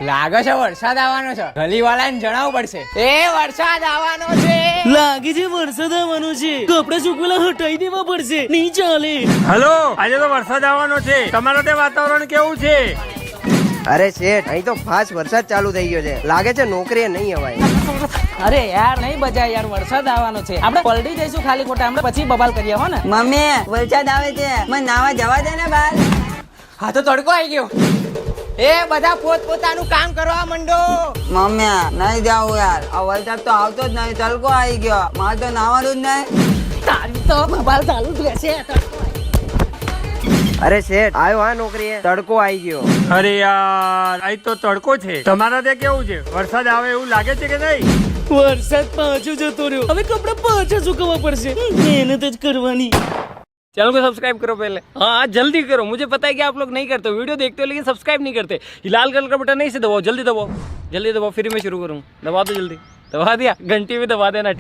લાગે છે વરસાદ આવવાનો છે. ગલીવાળાને જણાવવું પડશે. એ વરસાદ આવવાનો છે. લાગે છે વરસાદ આવવાનો છે. કપડા સુકવેલા હટાઈ દેવા પડશે. નહીં ચાલે. હલો, આજે તો વરસાદ આવવાનો છે. તમારા ત્યાં વાતાવરણ કેવું છે? અરે શેઠ, અહીં તો ફાસ્ટ વરસાદ ચાલુ થઈ ગયો છે. લાગે છે નોકરીએ નહીં અવાય. અરે યાર નહીં બજાય યાર, વરસાદ આવવાનો છે. આપણે પલટી જઈશું ખાલી ખોટા, આપણે પછી બબાલ કરીએ હો ને. મમ્મી વરસાદ આવે છે, મને નાવા જવા દે ને બહાર. હા તો તડકો આવી ગયો. એ બધા પોતપોતાનું કામ કરવા માંડો. મમ્મી નહીં જાવું યાર, આ વરસાદ તો આવતો જ નહીં, તડકો આવી ગયો, મારે તો નાવાનું જ નહીં. તારી તો બબાલ ચાલુ જ રહેશે. અરે શેઠ, આવ્યો હા નોકરીએ, તડકો આવી ગયો. અરે યાર, અહીં તો તડકો છે. તમારા ત્યાં કેવું છે? વરસાદ આવે એવું લાગે છે કે નહીં? વરસાદ પાછો જતો રહ્યો. હવે કપડા પાછા સુકવવા પડશે. મહેનત જ करवानी. चैनल को सब्सक्राइब करो पहले. हाँ जल्दी करो, मुझे पता है कि आप लोग नहीं करते, वीडियो देखते हो लेकिन सब्सक्राइब नहीं करते. ये लाल कलर का बटन नहीं से दबाओ, जल्दी दबाओ, जल्दी दबाओ, फिर मैं शुरू करूँ. दबा दो जल्दी. दबा दिया, घंटी में दबा देना.